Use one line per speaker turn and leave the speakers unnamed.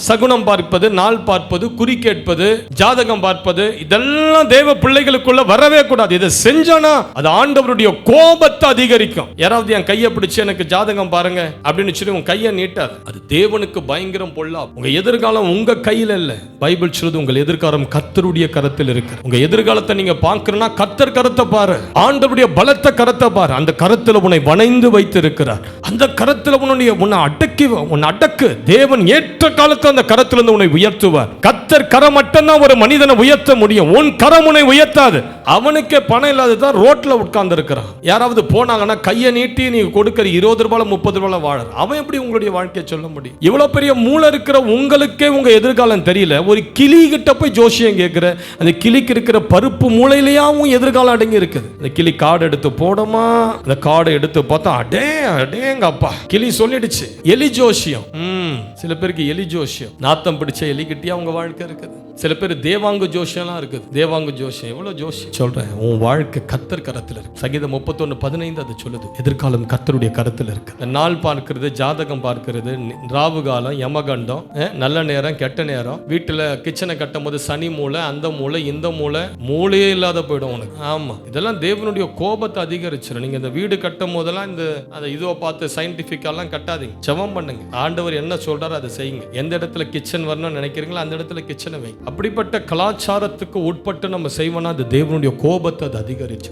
சகுனம் பார்ப்பது, நாள் பார்ப்பது, குறி கேட்பது, ஜாதகம் பார்ப்பது, இதெல்லாம் தேவ பிள்ளைகளுக்குள்ள வரவே கூடாது. இதை செஞ்சோன்னா அது ஆண்டவருடைய கோபத்தை அதிகரிக்கும். யாராவது என் கையை பிடிச்சு எனக்கு ஜாதகம் பாருங்க அப்படின்னு சொல்லி உங்க கையை நீட்டாது. அது தேவனுக்கு பயங்கரம் பொல்லா. உங்க எதிர்காலம் உங்க கையில இல்ல. பைபிள் சொல்லுது உங்கள் எதிர்காலம் கர்த்தருடைய கரத்தில் இருக்கு. உங்க எதிர்காலத்தை நீங்க பார்க்கறனா கர்த்தர் கரத்தை பாரு, ஆண்டவருடைய பலத்த கரத்தை பாரு. அந்த கரத்துல உன்னை வணைந்து வைத்து இருக்கிறார். அந்த கரத்துல உன்னை அடக்கு. தேவன் ஏற்ற காலத்தில் அந்த கரத்திலிருந்து உன்னை உயர்த்துவார். கர்த்தர் கரம் மட்டும்தான் ஒரு மனிதனை உயர்த்த முடியும். உன் கரம் உன்னை உயர்த்தாது. அவனுக்கே பணம் இல்லாததான் ரோட்ல உட்கார்ந்து இருக்கிறான். யாராவது போனாங்கன்னா கையை நீட்டி நீங்க கொடுக்கிற 20 ரூபாய் 30 ரூபாய் வாழ அவன் எப்படி உங்களுடைய வாழ்க்கையை சொல்ல முடியும்? இவ்வளவு பெரிய மூளை இருக்கிற உங்களுக்கே உங்க எதிர்காலம் தெரியல. ஒரு கிளி கிட்ட போய் ஜோசியம் கேட்கிற, அந்த கிளிக்கு இருக்கிற பருப்பு மூளையிலேயே உன் எதிர்காலம் அடங்கி இருக்குது. அந்த கிளி கார்டு எடுத்து போடுமா, அந்த கார்டை எடுத்து பார்த்தா அடேங்க அப்பா கிளி சொல்லிடுச்சு. எலி ஜோசியம். சில பேருக்கு எலி ஜோசியம், நாத்தம் பிடிச்ச எலி கிட்டியா உங்க வாழ்க்கை இருக்குது. சில பேர் தேவாங்கு ஜோசியம்லாம் இருக்குது. தேவாங்கு ஜோசியம் எவ்வளவு ஜோசியம் சொல்றேன். உன் வாழ்க்கை கர்த்தர் கரத்தில் இருக்கு. சங்கீதம் 31:15 அது சொல்லுது. எதிர்காலம் கர்த்தருடைய கரத்தில் இருக்கு. நாள் பார்க்கிறது, ஜாதகம் பார்க்கிறது, ராவு காலம், யமகண்டம், நல்ல நேரம், கெட்ட நேரம், வீட்டுல கிச்சனை கட்டும் போது சனி மூளை, அந்த மூளை, இந்த மூளையே இல்லாத போயிடும் உனக்கு. ஆமா, இதெல்லாம் தேவனுடைய கோபத்தை அதிகரிச்சிடும். நீங்க இந்த வீடு கட்டும் போதெல்லாம் இந்த இதுவை பார்த்து சயின்டிபிக்கெல்லாம் கட்டாதீங்க. ஜெபம் பண்ணுங்க. ஆண்டவர் என்ன சொல்றாரு அதை செய்யுங்க. எந்த இடத்துல கிச்சன் வரணும்னு நினைக்கிறீங்களோ அந்த இடத்துல கிச்சனை வைங்க. அப்படிப்பட்ட கலாச்சாரத்துக்கு உட்பட்டு நம்ம செய்வோம்னா அது தேவனுடைய கோபத்தை அது அதிகரிச்சு.